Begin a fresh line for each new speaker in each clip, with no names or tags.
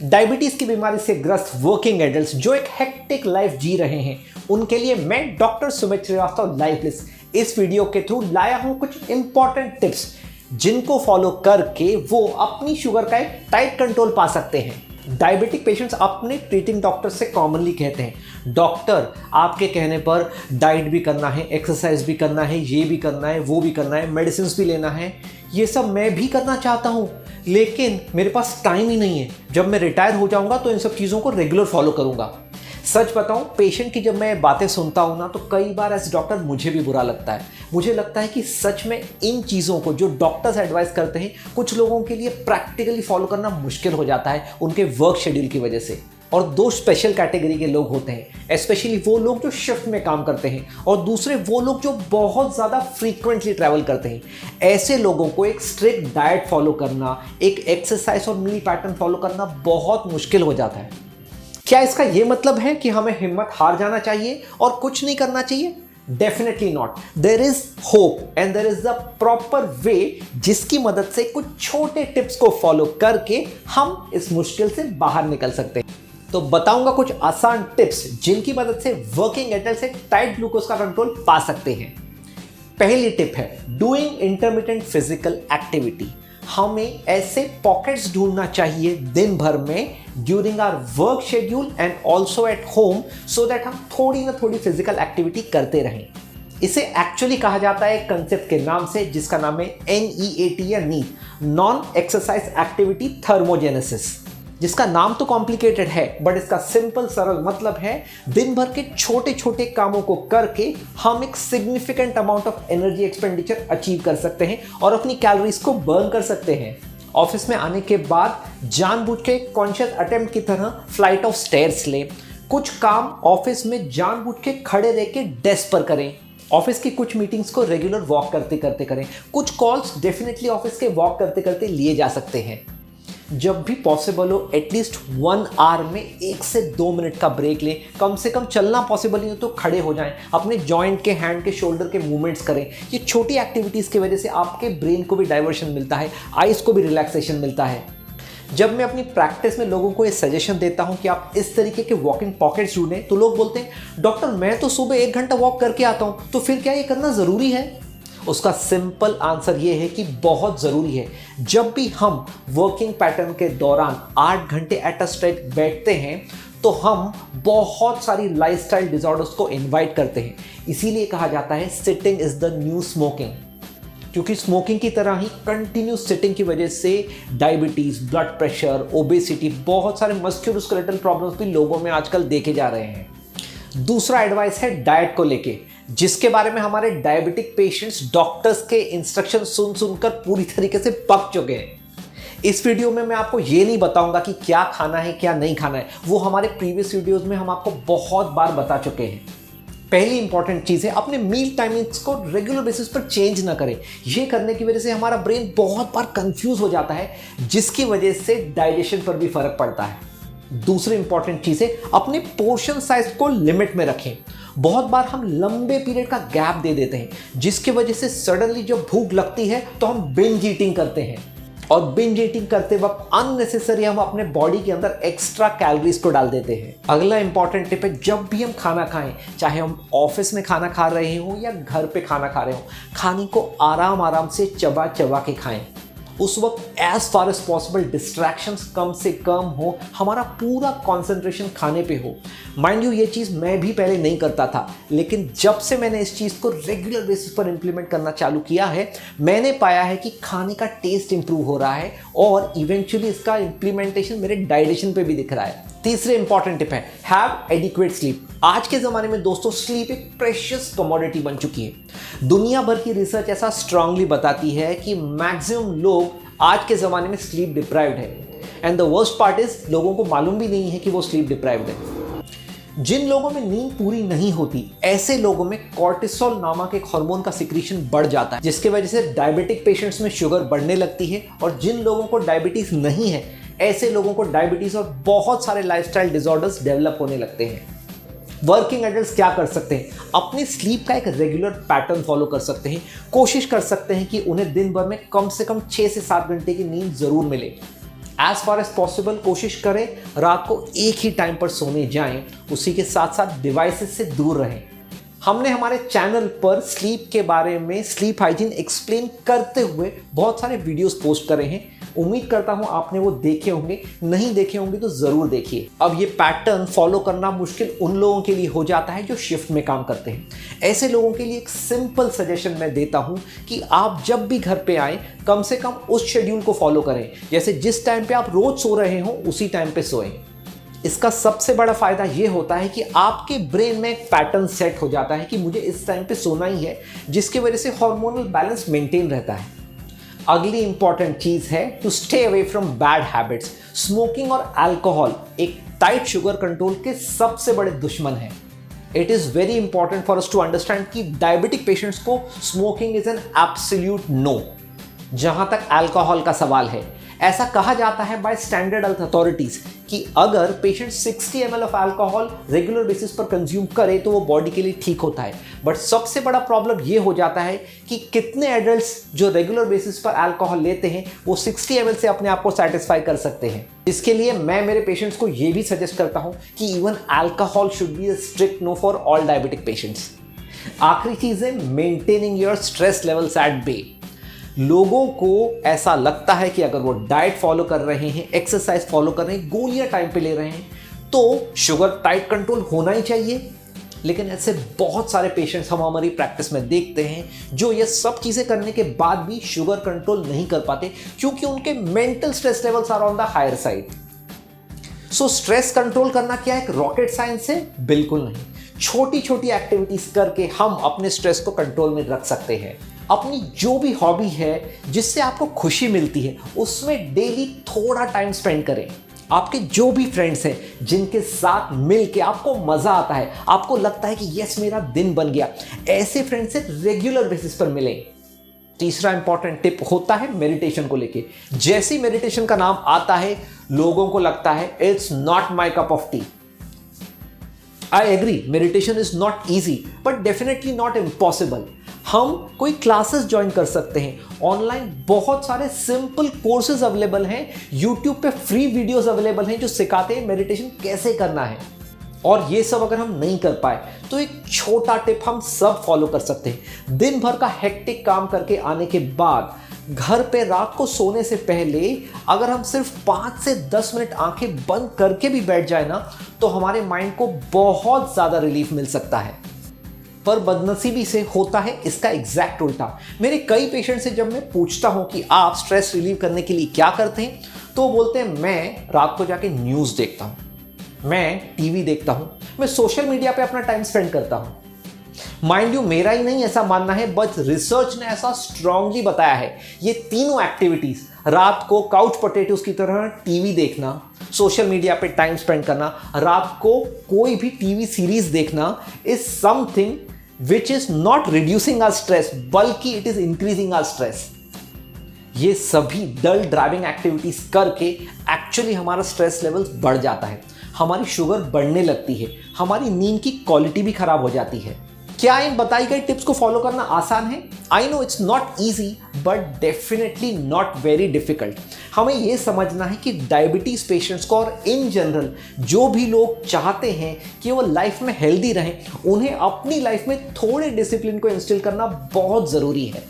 Diabetes की बीमारी से ग्रस्त वर्किंग एडल्ट्स जो एक हेक्टिक लाइफ जी रहे हैं, उनके लिए मैं डॉक्टर सुमित श्रीवास्तव लाइफलिस इस वीडियो के थ्रू लाया हूं कुछ इंपॉर्टेंट टिप्स जिनको फॉलो करके वो अपनी शुगर का एक टाइट कंट्रोल पा सकते हैं। डायबिटिक पेशेंट्स अपने ट्रीटिंग डॉक्टर से कॉमनली कहते हैं, डॉक्टर आपके कहने पर डाइट भी करना है, एक्सरसाइज भी करना है, ये भी करना है, वो भी करना है, मेडिसिन भी लेना है, ये सब मैं भी करना चाहता हूँ लेकिन मेरे पास टाइम ही नहीं है। जब मैं रिटायर हो जाऊंगा तो इन सब चीज़ों को रेगुलर फॉलो करूंगा। सच बताऊं, पेशेंट की जब मैं बातें सुनता हूं ना तो कई बार एज डॉक्टर मुझे भी बुरा लगता है। मुझे लगता है कि सच में इन चीज़ों को जो डॉक्टर्स एडवाइस करते हैं कुछ लोगों के लिए प्रैक्टिकली फॉलो करना मुश्किल हो जाता है उनके वर्क शेड्यूल की वजह से। और दो स्पेशल कैटेगरी के लोग होते हैं, स्पेशली वो लोग जो शिफ्ट में काम करते हैं और दूसरे वो लोग जो बहुत ज़्यादा फ्रीक्वेंटली ट्रैवल करते हैं। ऐसे लोगों को एक स्ट्रिक्ट डाइट फॉलो करना, एक एक्सरसाइज और मील पैटर्न फॉलो करना बहुत मुश्किल हो जाता है। क्या इसका ये मतलब है कि हमें हिम्मत हार जाना चाहिए और कुछ नहीं करना चाहिए? Definitely not. There is hope and there is the proper way जिसकी मदद से कुछ छोटे टिप्स को फॉलो करके हम इस मुश्किल से बाहर निकल सकते हैं। तो बताऊंगा कुछ आसान टिप्स जिनकी मदद से वर्किंग एडल्ट से टाइट ग्लूकोज का कंट्रोल पा सकते हैं। पहली टिप है डूइंग इंटरमिटेंट फिजिकल एक्टिविटी। हमें ऐसे पॉकेट्स ढूंढना चाहिए दिन भर में during our work schedule and also at home so that हम थोड़ी ना थोड़ी फिजिकल एक्टिविटी करते रहें। इसे एक्चुअली कहा जाता है एक कंसेप्ट के नाम से जिसका नाम है NEAT या NEAT, non exercise activity thermogenesis. जिसका नाम तो कॉम्प्लिकेटेड है बट इसका सिंपल सरल मतलब है दिन भर के छोटे छोटे कामों को करके हम एक significant amount of energy expenditure achieve कर सकते हैं और अपनी कैलोरीज को बर्न कर सकते हैं। ऑफिस में आने के बाद जानबूझ के कॉन्शियस अटेम्प्ट की तरह फ्लाइट ऑफ स्टेयर्स लें। कुछ काम ऑफिस में जानबूझ के खड़े रह के डेस्क पर करें। ऑफिस की कुछ मीटिंग्स को रेगुलर वॉक करते करते करें। कुछ कॉल्स डेफिनेटली ऑफिस के वॉक करते करते लिए जा सकते हैं। जब भी पॉसिबल हो एटलीस्ट 1 आवर में 1 से 2 मिनट का ब्रेक लें। कम से कम चलना पॉसिबल नहीं हो तो खड़े हो जाएं, अपने जॉइंट के, हैंड के, शोल्डर के मूवमेंट्स करें। ये छोटी एक्टिविटीज़ की वजह से आपके ब्रेन को भी डाइवर्शन मिलता है, आइज़ को भी रिलैक्सेशन मिलता है। जब मैं अपनी प्रैक्टिस में लोगों को ये सजेशन देता हूँ कि आप इस तरीके के वॉकिंग पॉकेट्स ढूंढें तो लोग बोलते हैं डॉक्टर मैं तो सुबह 1 घंटा वॉक करके आता हूँ, तो फिर क्या ये करना ज़रूरी है? उसका सिंपल आंसर ये है कि बहुत ज़रूरी है। जब भी हम वर्किंग पैटर्न के दौरान 8 घंटे एट अ स्ट्रेच बैठते हैं तो हम बहुत सारी लाइफस्टाइल डिसऑर्डर्स को इनवाइट करते हैं। इसीलिए कहा जाता है sitting is the new smoking, क्योंकि स्मोकिंग की तरह ही कंटिन्यूस सिटिंग की वजह से डायबिटीज़, ब्लड प्रेशर, ओबेसिटी, बहुत सारे मस्कुलोस्केलेटल प्रॉब्लम्स भी लोगों में आजकल देखे जा रहे हैं। दूसरा एडवाइस है डाइट को लेके, जिसके बारे में हमारे डायबिटिक पेशेंट्स डॉक्टर्स के इंस्ट्रक्शन सुन सुनकर पूरी तरीके से पक चुके हैं। इस वीडियो में मैं आपको ये नहीं बताऊंगा कि क्या खाना है क्या नहीं खाना है, वो हमारे प्रीवियस वीडियोस में हम आपको बहुत बार बता चुके हैं। पहली इंपॉर्टेंट चीज़ है अपने मील टाइमिंग्स को रेगुलर बेसिस पर चेंज ना करें। ये करने की वजह से हमारा ब्रेन बहुत बार कंफ्यूज हो जाता है जिसकी वजह से डाइजेशन पर भी फर्क पड़ता है। दूसरी इंपॉर्टेंट चीज़ है अपने पोर्शन साइज को लिमिट में रखें। बहुत बार हम लंबे पीरियड का गैप दे देते हैं जिसकी वजह से सडनली जब भूख लगती है तो हम बिंज ईटिंग करते हैं और बिंज ईटिंग करते वक्त अननेसेसरी हम अपने बॉडी के अंदर एक्स्ट्रा कैलोरीज को डाल देते हैं। अगला इंपॉर्टेंट टिप है जब भी हम खाना खाएं, चाहे हम ऑफिस में खाना खा रहे हो या घर पे खाना खा रहे हो, खाने को आराम आराम से चबा चबा के खाएं। उस वक्त as far as possible distractions कम से कम हो, हमारा पूरा कंसंट्रेशन खाने पे हो। माइंड यू ये चीज़ मैं भी पहले नहीं करता था, लेकिन जब से मैंने इस चीज़ को रेगुलर बेसिस पर इंप्लीमेंट करना चालू किया है मैंने पाया है कि खाने का टेस्ट इंप्रूव हो रहा है और इवेंचुअली इसका इंप्लीमेंटेशन मेरे डाइजेशन पे भी दिख रहा है। तीसरे इंपॉर्टेंट टिप है हैव एडिक्वेट स्लीप। आज के ज़माने में दोस्तों स्लीप एक प्रेशियस कमोडिटी बन चुकी है। दुनिया भर की रिसर्च ऐसा स्ट्रांगली बताती है कि मैक्सिमम लोग आज के ज़माने में स्लीप डिप्राइव्ड है and the worst part is लोगों को मालूम भी नहीं है कि वो स्लीप डिप्राइव्ड है। जिन लोगों में नींद पूरी नहीं होती ऐसे लोगों में कॉर्टिसोल नामक एक हार्मोन का सिक्रीशन बढ़ जाता है जिसकी वजह से डायबिटिक पेशेंट्स में शुगर बढ़ने लगती है और जिन लोगों को डायबिटीज़ नहीं है ऐसे लोगों को डायबिटीज़ और बहुत सारे लाइफस्टाइल डिसऑर्डर्स डेवलप होने लगते हैं। वर्किंग एडल्ट्स क्या कर सकते हैं? अपनी स्लीप का एक रेगुलर पैटर्न फॉलो कर सकते हैं। कोशिश कर सकते हैं कि उन्हें दिन भर में कम से कम 6 से 7 घंटे की नींद ज़रूर मिले। एज फार एज पॉसिबल कोशिश करें रात को एक ही टाइम पर सोने जाएं, उसी के साथ साथ डिवाइसेस से दूर रहें। हमने हमारे चैनल पर स्लीप के बारे में, स्लीप हाइजीन एक्सप्लेन करते हुए बहुत सारे वीडियोस पोस्ट करे हैं। उम्मीद करता हूं आपने वो देखे होंगे, नहीं देखे होंगे तो जरूर देखिए। अब ये पैटर्न फॉलो करना मुश्किल उन लोगों के लिए हो जाता है जो शिफ्ट में काम करते हैं। ऐसे लोगों के लिए एक सिंपल सजेशन मैं देता हूं कि आप जब भी घर पे आए कम से कम उस शेड्यूल को फॉलो करें, जैसे जिस टाइम पे आप रोज सो रहे हो उसी टाइम पे सोएं। इसका सबसे बड़ा फायदा यह होता है कि आपके ब्रेन में एक पैटर्न सेट हो जाता है कि मुझे इस टाइम पे सोना ही है, जिसकी वजह से हार्मोनल बैलेंस मेंटेन रहता है। अगली इंपॉर्टेंट चीज है to stay away from bad habits. Smoking और अल्कोहल एक टाइट शुगर कंट्रोल के सबसे बड़े दुश्मन हैं। It is very important for us to understand कि डायबिटिक पेशेंट्स को smoking is an absolute no. जहां तक अल्कोहल का सवाल है, ऐसा कहा जाता है बाय स्टैंडर्ड हेल्थ अथॉरिटीज कि अगर patient 60 ml of alcohol regular basis पर कंज्यूम करे तो वो बॉडी के लिए ठीक होता है। बट सबसे बड़ा प्रॉब्लम ये हो जाता है कि कितने एडल्ट्स जो रेगुलर बेसिस पर अल्कोहल लेते हैं वो 60 ml से अपने आप को सेटिस्फाई कर सकते हैं। इसके लिए मैं मेरे पेशेंट्स को ये भी सजेस्ट करता हूं कि even alcohol should be a strict no for all diabetic patients. आखिरी चीज है maintaining your stress levels at bay. लोगों को ऐसा लगता है कि अगर वो डाइट फॉलो कर रहे हैं, एक्सरसाइज फॉलो कर रहे हैं, गोलियां टाइम पे ले रहे हैं तो शुगर टाइट कंट्रोल होना ही चाहिए। लेकिन ऐसे बहुत सारे पेशेंट्स हम हमारी प्रैक्टिस में देखते हैं जो ये सब चीजें करने के बाद भी शुगर कंट्रोल नहीं कर पाते, क्योंकि उनके mental stress levels are on the higher side. So stress control करना क्या एक रॉकेट साइंस है? बिल्कुल नहीं। छोटी छोटी एक्टिविटीज करके हम अपने स्ट्रेस को कंट्रोल में रख सकते हैं। अपनी जो भी हॉबी है जिससे आपको खुशी मिलती है उसमें डेली थोड़ा टाइम स्पेंड करें। आपके जो भी फ्रेंड्स हैं जिनके साथ मिलके आपको मजा आता है, आपको लगता है कि यस मेरा दिन बन गया, ऐसे फ्रेंड्स से रेगुलर बेसिस पर मिलें। तीसरा इंपॉर्टेंट टिप होता है मेडिटेशन को लेके। जैसी मेडिटेशन का नाम आता है लोगों को लगता है it's not my cup of tea. I agree, meditation is not easy but definitely not impossible. हम कोई क्लासेस ज्वाइन कर सकते हैं। ऑनलाइन बहुत सारे सिंपल कोर्सेज अवेलेबल हैं, यूट्यूब पे फ्री वीडियोस अवेलेबल हैं जो सिखाते हैं मेडिटेशन कैसे करना है। और ये सब अगर हम नहीं कर पाए तो एक छोटा टिप हम सब फॉलो कर सकते हैं। दिन भर का हेक्टिक काम करके आने के बाद घर पे रात को सोने से पहले अगर हम सिर्फ 5 से 10 मिनट आंखें बंद करके भी बैठ जाए ना तो हमारे माइंड को बहुत ज्यादा रिलीफ मिल सकता है। पर बदनसीबी से होता है इसका एग्जैक्ट उल्टा। मेरे कई पेशेंट से जब मैं पूछता हूं कि आप स्ट्रेस रिलीव करने के लिए क्या करते हैं तो वो बोलते हैं मैं रात को जाके न्यूज़ देखता हूं, मैं टीवी देखता हूं, मैं सोशल मीडिया पे अपना टाइम स्पेंड करता हूं। माइंड यू मेरा ही नहीं ऐसा मानना है, बट रिसर्च ने ऐसा स्ट्रांगली बताया है ये तीनों एक्टिविटीज, रात को काउच पोटैटोज की तरह टीवी देखना, सोशल मीडिया पे टाइम स्पेंड करना, रात को कोई भी टीवी सीरीज देखना, is something which is not reducing our stress बल्कि it is increasing our stress. ये सभी डल ड्राइविंग एक्टिविटीज करके एक्चुअली हमारा स्ट्रेस लेवल बढ़ जाता है, हमारी शुगर बढ़ने लगती है, हमारी नींद की क्वालिटी भी खराब हो जाती है। क्या इन बताई गई टिप्स को फॉलो करना आसान है? I know it's not easy but definitely not very difficult. हमें यह समझना है कि डायबिटीज पेशेंट्स को और इन जनरल जो भी लोग चाहते हैं कि वो लाइफ में हेल्दी रहें, उन्हें अपनी लाइफ में थोड़े डिसिप्लिन को इंस्टिल करना बहुत ज़रूरी है।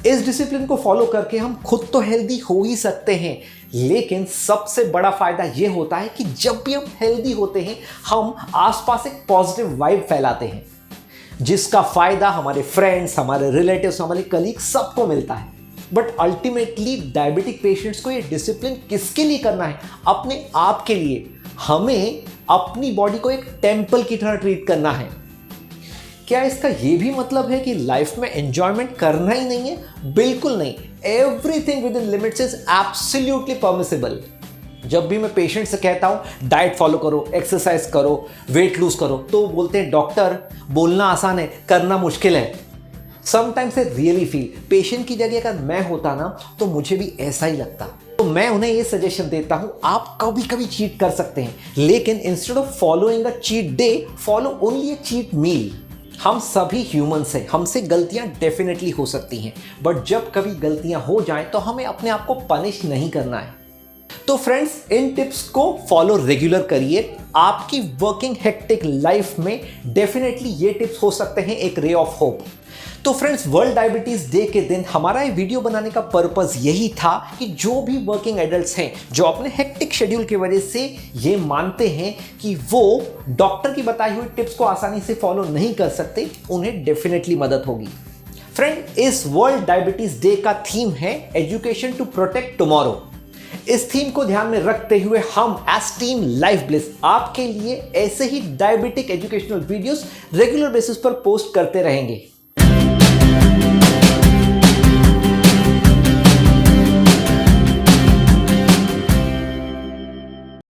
इस डिसिप्लिन को फॉलो करके हम खुद तो हेल्दी हो ही सकते हैं, लेकिन सबसे बड़ा फायदा यह होता है कि जब भी हम हेल्दी होते हैं हम आसपास एक पॉजिटिव वाइब फैलाते हैं, जिसका फायदा हमारे फ्रेंड्स, हमारे रिलेटिव्स, हमारे कलीग सबको मिलता है। बट अल्टीमेटली डायबिटिक पेशेंट्स को ये डिसिप्लिन किसके लिए करना है? अपने आप के लिए। हमें अपनी बॉडी को एक टेम्पल की तरह ट्रीट करना है। क्या इसका ये भी मतलब है कि लाइफ में एंजॉयमेंट करना ही नहीं है? बिल्कुल नहीं। Everything with in limits is absolutely permissible. जब भी मैं पेशेंट से कहता हूं डाइट फॉलो करो, एक्सरसाइज करो, वेट लूज करो, तो बोलते हैं डॉक्टर बोलना आसान है, करना मुश्किल है। Sometimes I really feel patient की जगह अगर मैं होता ना तो मुझे भी ऐसा ही लगता। तो मैं उन्हें ये सजेशन देता हूं आप कभी कभी चीट कर सकते हैं, लेकिन instead of following a cheat day follow only a cheat meal. हम सभी ह्यूमंस हैं, हमसे गलतियां डेफिनेटली हो सकती हैं, बट जब कभी गलतियां हो जाएं तो हमें अपने आप को पनिश नहीं करना है। तो फ्रेंड्स, इन टिप्स को फॉलो रेगुलर करिए। आपकी वर्किंग हेक्टिक लाइफ में डेफिनेटली ये टिप्स हो सकते हैं एक रे ऑफ होप। तो फ्रेंड्स, वर्ल्ड डायबिटीज डे के दिन हमारा ये वीडियो बनाने का पर्पस यही था कि जो भी वर्किंग एडल्ट्स हैं जो अपने हेक्टिक शेड्यूल की वजह से ये मानते हैं कि वो डॉक्टर की बताई हुई टिप्स को आसानी से फॉलो नहीं कर सकते, उन्हें डेफिनेटली मदद होगी। फ्रेंड, इस वर्ल्ड डायबिटीज डे का थीम है एजुकेशन टू प्रोटेक्ट टुमारो। इस थीम को ध्यान में रखते हुए हम एज टीम लाइफ ब्लिस आपके लिए ऐसे ही diabetic educational videos regular basis पर पोस्ट करते रहेंगे।